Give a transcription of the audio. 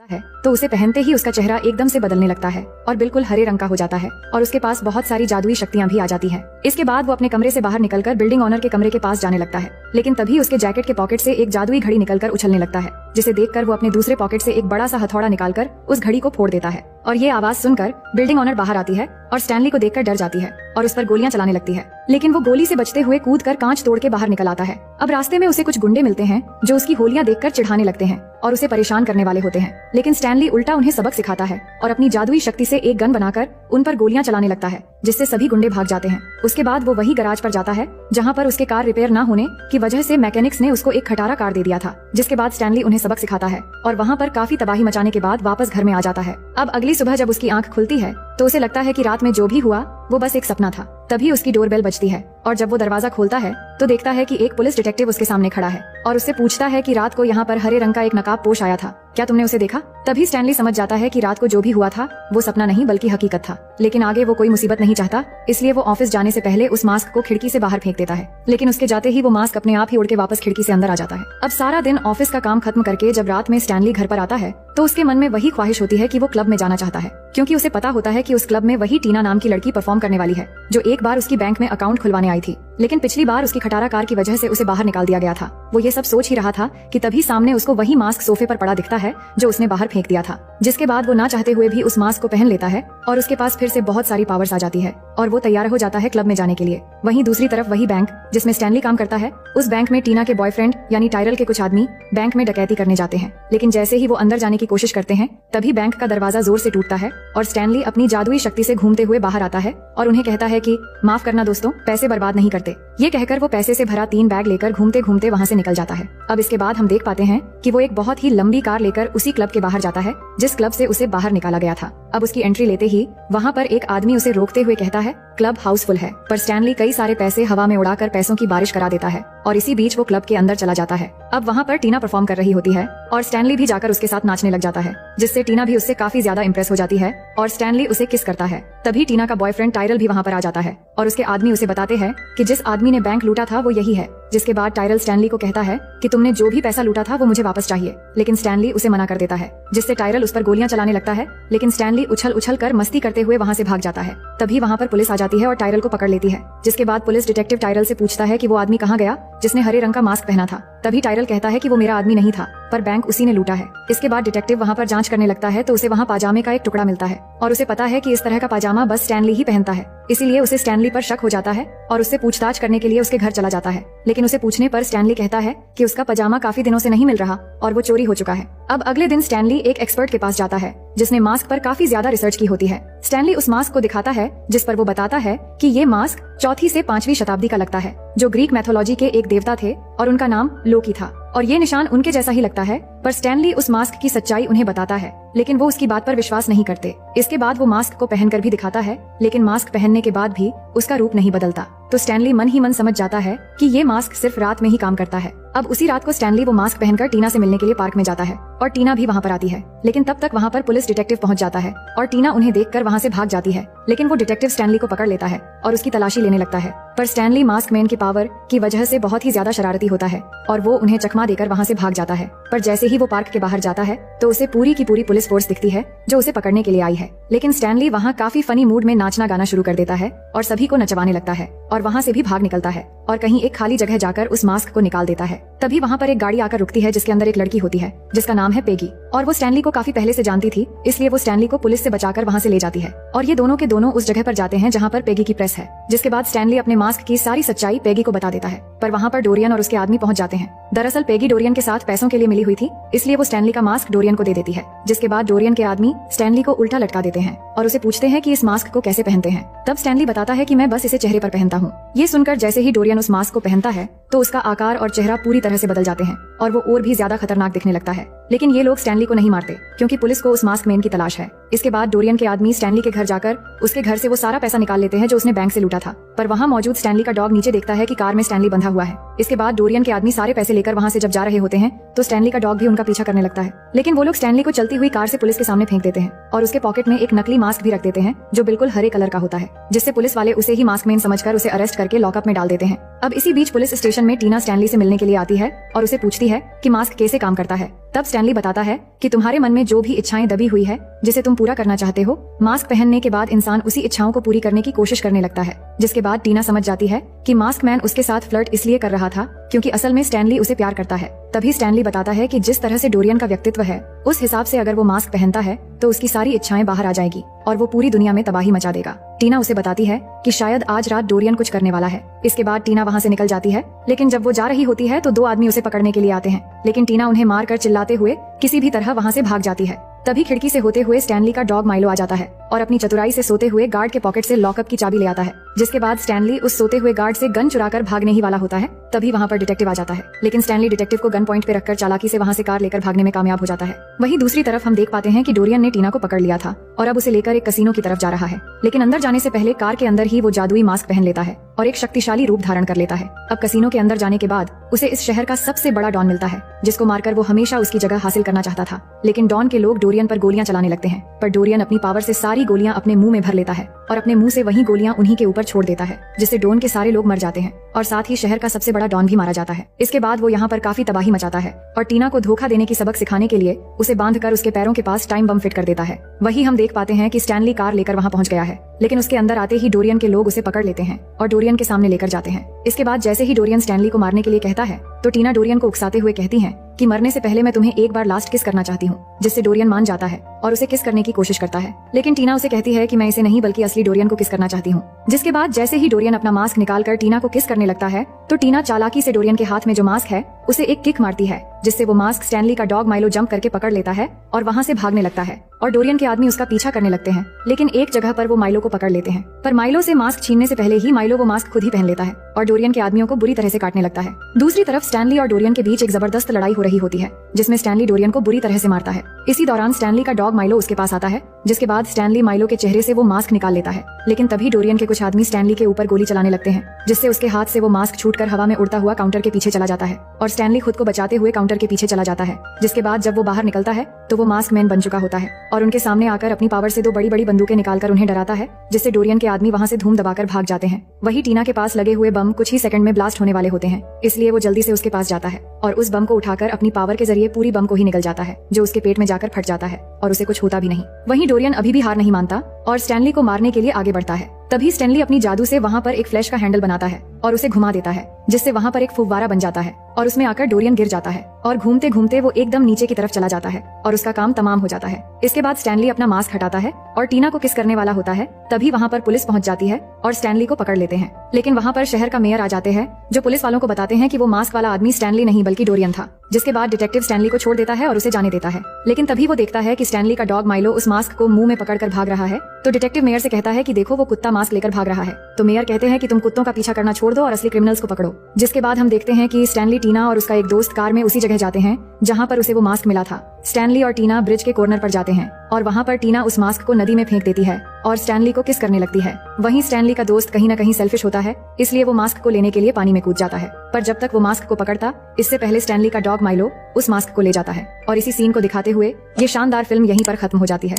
है तो उसे पहनते ही उसका चेहरा एकदम से बदलने लगता है और बिल्कुल हरे रंग का हो जाता है और उसके पास बहुत सारी जादुई शक्तियां भी आ जाती हैं। इसके बाद वो अपने कमरे से बाहर निकलकर बिल्डिंग ओनर के कमरे के पास जाने लगता है, लेकिन तभी उसके जैकेट के पॉकेट से एक जादुई घड़ी निकलकर उछलने लगता है, जिसे देखकर वो अपने दूसरे पॉकेट से एक बड़ा सा हथौड़ा निकालकर उस घड़ी को फोड़ देता है। और ये आवाज सुनकर बिल्डिंग ओनर बाहर आती है और स्टैनली को देखकर डर जाती है और उस पर गोलियां चलाने लगती है, लेकिन वो गोली से बचते हुए कूदकर कांच तोड़ के बाहर निकल आता है। अब रास्ते में उसे कुछ गुंडे मिलते हैं जो उसकी होलियां देखकर चिढ़ाने लगते हैं और उसे परेशान करने वाले होते हैं, लेकिन स्टैनली उल्टा उन्हें सबक सिखाता है और अपनी जादुई शक्ति से एक गन बनाकर उन पर गोलियां चलाने लगता है, जिससे सभी गुंडे भाग जाते हैं। उसके बाद वो वही गैराज पर जाता है जहां पर उसके कार रिपेयर न होने की वजह से मैकेनिक्स ने उसको एक खटारा कार दे दिया था, जिसके बाद स्टैनली उन्हें सबक सिखाता है और वहां पर काफी तबाही मचाने के बाद वापस घर में आ जाता है। अब अगली सुबह जब उसकी आंख खुलती है तो उसे लगता है कि रात में जो भी हुआ वो बस एक सपना था। तभी उसकी डोरबेल बजती है और जब वो दरवाजा खोलता है तो देखता है कि एक पुलिस डिटेक्टिव उसके सामने खड़ा है और उससे पूछता है कि रात को यहाँ पर हरे रंग का एक नकाब पोश आया था, क्या तुमने उसे देखा? तभी स्टैनली समझ जाता है कि रात को जो भी हुआ था वो सपना नहीं बल्कि हकीकत था, लेकिन आगे वो कोई मुसीबत नहीं चाहता, इसलिए वो ऑफिस जाने से पहले उस मास्क को खिड़की से बाहर फेंक देता है, लेकिन उसके जाते ही वो मास्क अपने आप ही उड़ के वापस खिड़की से अंदर आ जाता है। अब सारा दिन ऑफिस का काम खत्म करके जब रात में स्टैनली घर पर आता है तो उसके मन में वही ख्वाहिश होती है कि वो क्लब में जाना चाहता है, क्योंकि उसे पता होता है कि उस क्लब में वही टीना नाम की लड़की परफॉर्म करने वाली है जो एक बार उसकी बैंक में अकाउंट खुलवाने आई थी, लेकिन पिछली बार उसकी खटारा कार की वजह से उसे बाहर निकाल दिया गया था। वो ये सब सोच ही रहा था कि तभी सामने उसको वही मास्क सोफे पर पड़ा दिखता है जो उसने बाहर फेंक दिया था, जिसके बाद वो ना चाहते हुए भी उस मास्क को पहन लेता है और उसके पास फिर से बहुत सारी पावर्स आ जाती है और वो तैयार हो जाता है क्लब में जाने के लिए। वहीं दूसरी तरफ वही बैंक जिसमें स्टैनली काम करता है, उस बैंक में टीना के बॉयफ्रेंड यानी टायरल के कुछ आदमी बैंक में डकैती करने जाते हैं, लेकिन जैसे ही वो अंदर जाने की कोशिश करते हैं तभी बैंक का दरवाजा जोर से टूटता है और स्टैनली अपनी जादुई शक्ति से घूमते हुए बाहर आता है और उन्हें कहता है कि माफ करना दोस्तों, पैसे बर्बाद नहीं करते। ये कहकर वो पैसे से भरा 3 बैग लेकर घूमते घूमते वहाँ से निकल जाता है। अब इसके बाद हम देख पाते हैं कि वो एक बहुत ही लंबी कार लेकर उसी क्लब के बाहर जाता है जिस क्लब से उसे बाहर निकाला गया था। अब उसकी एंट्री लेते ही वहाँ पर एक आदमी उसे रोकते हुए कहता है क्लब हाउसफुल है, पर स्टैनली कई सारे पैसे हवा में उड़ाकर पैसों की बारिश करा देता है और इसी बीच वो क्लब के अंदर चला जाता है। अब वहाँ पर टीना परफॉर्म कर रही होती है और स्टैनली भी जाकर उसके साथ नाचने लग जाता है, जिससे टीना भी उससे काफी ज्यादा इम्प्रेस हो जाती है और स्टैनली उसे किस करता है। तभी टीना का बॉयफ्रेंड टायरल भी वहाँ पर आ जाता है और उसके आदमी उसे बताते हैं कि जिस आदमी ने बैंक लूटा था वो यही है, जिसके बाद टायरल स्टैनली को कहता है कि तुमने जो भी पैसा लूटा था वो मुझे वापस चाहिए, लेकिन स्टैनली उसे मना कर देता है, जिससे टायरल उस पर गोलियां चलाने लगता है, लेकिन स्टैनली उछल उछल कर मस्ती करते हुए वहाँ से भाग जाता है। तभी वहाँ पर पुलिस आ जाती है और टायरल को पकड़ लेती है, जिसके बाद पुलिस डिटेक्टिव टायरल से पूछता है कि वो आदमी कहाँ गया जिसने हरे रंग का मास्क पहना था। तभी टायरल कहता है कि वो मेरा आदमी नहीं था, पर बैंक उसी ने लूटा है। इसके बाद डिटेक्टिव वहाँ पर जांच करने लगता है तो उसे वहाँ पाजामे का एक टुकड़ा मिलता है और उसे पता है कि इस तरह का पाजामा बस स्टैनली ही पहनता है, इसीलिए उसे स्टैनली पर शक हो जाता है और उससे पूछताछ करने के लिए उसके घर चला जाता है, लेकिन उसे पूछने पर स्टैनली कहता है कि उसका पजामा काफी दिनों से नहीं मिल रहा और वो चोरी हो चुका है। अब अगले दिन स्टैनली एक एक्सपर्ट के पास जाता है जिसने मास्क पर काफी ज्यादा रिसर्च की होती है। स्टैनली उस मास्क को दिखाता है जिस पर वो बताता है कि ये मास्क 4वीं से 5वीं शताब्दी का लगता है, जो ग्रीक मैथोलॉजी के एक देवता थे और उनका नाम लोकी था और ये निशान उनके जैसा ही लगता है, पर स्टैनली उस मास्क की सच्चाई उन्हें बताता है, लेकिन वो उसकी बात पर विश्वास नहीं करते। इसके बाद वो मास्क को पहनकर भी दिखाता है, लेकिन मास्क पहनने के बाद भी उसका रूप नहीं बदलता, तो स्टैनली मन ही मन समझ जाता है कि ये मास्क सिर्फ रात में ही काम करता है। अब उसी रात को स्टैनली वो मास्क पहनकर टीना से मिलने के लिए पार्क में जाता है और टीना भी वहाँ पर आती है, लेकिन तब तक वहाँ पर पुलिस डिटेक्टिव पहुँच जाता है और टीना उन्हें देखकर वहाँ से भाग जाती है, लेकिन वो डिटेक्टिव स्टैनली को पकड़ लेता है और उसकी तलाशी लेने लगता है, पर स्टैनली मास्क मैन की पावर की वजह से बहुत ही ज्यादा शरारती होता है और वो उन्हें चकमा देकर वहाँ से भाग जाता है। पर जैसे ही वो पार्क के बाहर जाता है तो उसे पूरी की पूरी पुलिस फोर्स दिखती है जो उसे पकड़ने के लिए आई है, लेकिन स्टैनली वहाँ काफी फनी मूड में नाचना गाना शुरू कर देता है और सभी को नचवाने लगता है और वहाँ से भी भाग निकलता है और कहीं एक खाली जगह जाकर उस मास्क को निकाल देता है। तभी वहाँ पर एक गाड़ी आकर रुकती है जिसके अंदर एक लड़की होती है जिसका नाम है पेगी और वो स्टैनली को काफी पहले से जानती थी, इसलिए वो स्टैनली को पुलिस से बचाकर वहाँ से ले जाती है और ये दोनों के दोनों उस जगह पर जाते हैं जहाँ पर पेगी की प्रेस है। जिसके बाद स्टैनली अपने मास्क की सारी सच्चाई पेगी को बता देता है, पर वहाँ पर डोरियन और उसके आदमी पहुँच जाते हैं। दरअसल पेगी डोरियन के साथ पैसों के लिए मिली हुई थी, इसलिए वो स्टैनली का मास्क डोरियन को दे देती है, जिसके बाद डोरियन के आदमी स्टैनली को उल्टा लटका देते हैं और उसे पूछते हैं कि इस मास्क को कैसे पहनते हैं। तब स्टैनली बताता है कि मैं बस इसे चेहरे पर पहनता हूँ। ये सुनकर जैसे ही डोरियन उस मास्क को पहनता है तो उसका आकार और चेहरा पूरी तरह से बदल जाते हैं और वो और भी ज्यादा खतरनाक दिखने लगता है, लेकिन ये लोग स्टैनली को नहीं मारते क्योंकि पुलिस को उस मास्क मैन की तलाश है, इसके बाद डोरियन के आदमी स्टैनली के घर जाकर उसके घर से वो सारा पैसा निकाल लेते हैं जो उसने बैंक से लूटा था। पर वहाँ मौजूद स्टैनली का डॉग नीचे देखता है कि कार में स्टैनली बंधा हुआ है। इसके बाद डोरियन के आदमी सारे पैसे लेकर वहाँ से जब जा रहे होते हैं तो स्टैनली का डॉग भी उनका पीछा करने लगता है। लेकिन वो लोग स्टैनली को चलती हुई कार से पुलिस के सामने फेंक देते हैं और उसके पॉकेट में एक नकली मास्क भी रख देते हैं जो बिल्कुल हरे कलर का होता है, जिससे पुलिस वाले उसे ही मास्क मैन समझकर उसे अरेस्ट करके लॉकअप में डाल देते हैं। अब इसी बीच पुलिस स्टेशन में टीना स्टैनली से मिलने के लिए आती है और उसे पूछती है कि मास्क कैसे काम करता है। तब स्टैनली बताता है कि तुम्हारे मन में जो भी इच्छाएं दबी हुई है जिसे तुम पूरा करना चाहते हो, मास्क पहनने के बाद इंसान उसी इच्छाओं को पूरी करने की कोशिश करने लगता है। जिसके बाद टीना समझ जाती है कि मास्क मैन उसके साथ फ्लर्ट इसलिए कर रहा था क्योंकि असल में स्टैनली उसे प्यार करता है। तभी स्टैनली बताता है कि जिस तरह से डोरियन का व्यक्तित्व है उस हिसाब से अगर वो मास्क पहनता है तो उसकी सारी इच्छाएं बाहर आ जाएगी और वो पूरी दुनिया में तबाही मचा देगा। टीना उसे बताती है कि शायद आज रात डोरियन कुछ करने वाला है। इसके बाद टीना वहाँ से निकल जाती है, लेकिन जब वो जा रही होती है तो दो आदमी उसे पकड़ने के लिए आते हैं, लेकिन टीना उन्हें मार कर चिल्लाते हुए किसी भी तरह वहाँ से भाग जाती है। तभी खिड़की से होते हुए स्टैनली का डॉग माइलो आ जाता है और अपनी चतुराई से सोते हुए गार्ड के पॉकेट से लॉकअप की चाबी ले आता है। जिसके बाद स्टैनली उस सोते हुए गार्ड से गन चुराकर भागने ही वाला होता है। तभी वहाँ पर डिटेक्टिव आ जाता है, लेकिन स्टैनली डिटेक्टिव को गन पॉइंट पे रखकर चालाकी से वहाँ से कार लेकर भागने में कामयाब हो जाता है। वहीं दूसरी तरफ हम देख पाते हैं कि डोरियन ने टीना को पकड़ लिया था और अब उसे लेकर एक कसीनो की तरफ जा रहा है, लेकिन अंदर जाने से पहले कार के अंदर ही वो जादुई मास्क पहन लेता है और एक शक्तिशाली रूप धारण कर लेता है। अब कसीनो के अंदर जाने के बाद उसे इस शहर का सबसे बड़ा डॉन मिलता है जिसको मारकर वो हमेशा उसकी जगह हासिल करना चाहता था। लेकिन डॉन के लोग डोरियन पर गोलियां चलाने लगते हैं, पर डोरियन अपनी पावर से सारी गोलियां अपने मुंह में भर लेता है और अपने मुंह से वही गोलियां उन्हीं के ऊपर छोड़ देता है, जिससे डॉन के सारे लोग मर जाते हैं और साथ ही शहर का सबसे बड़ा डॉन भी मारा जाता है। इसके बाद वो यहाँ पर काफी तबाही मचाता है और टीना को धोखा देने की सबक सिखाने के लिए उसे बांधकर उसके पैरों के पास टाइम बम फिट कर देता है। वही हम देख पाते हैं कि स्टैनली कार लेकर वहाँ पहुँच गया है, लेकिन उसके अंदर आते ही डोरियन के लोग उसे पकड़ लेते हैं और डोरियन के सामने लेकर जाते हैं। इसके बाद जैसे ही डोरियन स्टैनली को मारने के लिए कहता है तो टीना डोरियन को उकसाते हुए कहती है कि मरने से पहले मैं तुम्हें एक बार लास्ट किस करना चाहती हूँ, जिससे डोरियन मान जाता है और उसे किस करने की कोशिश करता है। लेकिन टीना उसे कहती है कि मैं इसे नहीं बल्कि असली डोरियन को किस करना चाहती हूँ। जिसके बाद जैसे ही डोरियन अपना मास्क निकालकर टीना को किस करने लगता है तो टीना चालाकी से डोरियन के हाथ में जो मास्क है उसे एक किक मारती है, जिससे वो मास्क स्टैनली का डॉग माइलो जंप करके पकड़ लेता है और वहाँ से भागने लगता है और डोरियन के आदमी उसका पीछा करने लगते हैं। लेकिन एक जगह पर वो माइलो को पकड़ लेते हैं, पर माइलो से मास्क छीनने से पहले ही माइलो वो मास्क खुद ही पहन लेता है और डोरियन के आदमियों को बुरी तरह से काटने लगता है। दूसरी तरफ स्टैनली और डोरियन के बीच एक जबरदस्त लड़ाई हो रही होती है जिसमें स्टैनली डोरियन को बुरी तरह से मारता है। इसी दौरान स्टैनली का डॉग माइलो उसके पास आता है, जिसके बाद स्टैनली माइलो के चेहरे से वो मास्क निकाल लेता है। लेकिन तभी डोरियन के कुछ आदमी स्टैनली के ऊपर गोली चलाने लगते हैं, जिससे उसके हाथ से वो मास्क छूटकर हवा में उड़ता हुआ काउंटर के पीछे चला जाता है और स्टैनली खुद को बचाते हुए काउंटर के पीछे चला जाता है। जिसके बाद जब वो बाहर निकलता है तो वो मास्क मैन बन चुका होता है और उनके सामने आकर अपनी पावर से दो बड़ी बड़ी बंदूकें निकालकर उन्हें डराता है, जिससे डोरियन के आदमी वहाँ से धूम दबाकर भाग जाते हैं। वही टीना के पास लगे हुए बम कुछ ही सेकंड में ब्लास्ट होने वाले होते हैं, इसलिए वो जल्दी से उसके पास जाता है और उस बम को उठाकर अपनी पावर के जरिए पूरी बम को ही निकल जाता है, जो उसके पेट में जाकर फट जाता है और उसे कुछ होता भी नहीं। वहीं डोरियन अभी भी हार नहीं मानता और स्टैनली को मारने के लिए आगे बढ़ता है। तभी स्टैनली अपनी जादू से वहाँ पर एक फ्लैश का हैंडल बनाता है और उसे घुमा देता है, जिससे वहाँ पर एक फुव्वारा बन जाता है और उसमें आकर डोरियन गिर जाता है और घूमते घूमते वो एकदम नीचे की तरफ चला जाता है और उसका काम तमाम हो जाता है। इसके बाद स्टैनली अपना मास्क हटाता है और टीना को किस करने वाला होता है। तभी वहाँ पर पुलिस पहुँच जाती है और स्टैनली को पकड़ लेते हैं, लेकिन वहाँ पर शहर का मेयर आ जाते हैं जो पुलिस वालों को बताते हैं कि वो मास्क वाला आदमी स्टैनली नहीं बल्कि डोरियन था। जिसके बाद डिटेक्टिव स्टैनली को छोड़ देता है और उसे जाने देता है, लेकिन तभी वो देखता है कि स्टैनली का डॉग माइलो उस मास्क को मुंह में पकड़कर भाग रहा है। तो डिटेक्टिव मेयर से कहता है कि देखो वो कुत्ता मास्क लेकर भाग रहा है। तो मेयर कहते हैं कि तुम कुत्तों का पीछा करना छोड़ दो और असली क्रिमिनल्स को पकड़ो। जिसके बाद हम देखते हैं कि स्टैनली, टीना और उसका एक दोस्त कार में उसी जगह जाते हैं जहाँ पर उसे वो मास्क मिला था। स्टैनली और टीना ब्रिज के कॉर्नर पर जाते हैं और वहाँ पर टीना उस मास्क को नदी में फेंक देती है और स्टैनली को किस करने लगती है। वहीं स्टैनली का दोस्त कहीं न कहीं सेल्फिश होता है, इसलिए वो मास्क को लेने के लिए पानी में कूद जाता है, पर जब तक वो मास्क को पकड़ता इससे पहले स्टैनली का डॉग माइलो उस मास्क को ले जाता है और इसी सीन को दिखाते हुए ये शानदार फिल्म यहीं पर खत्म हो जाती है।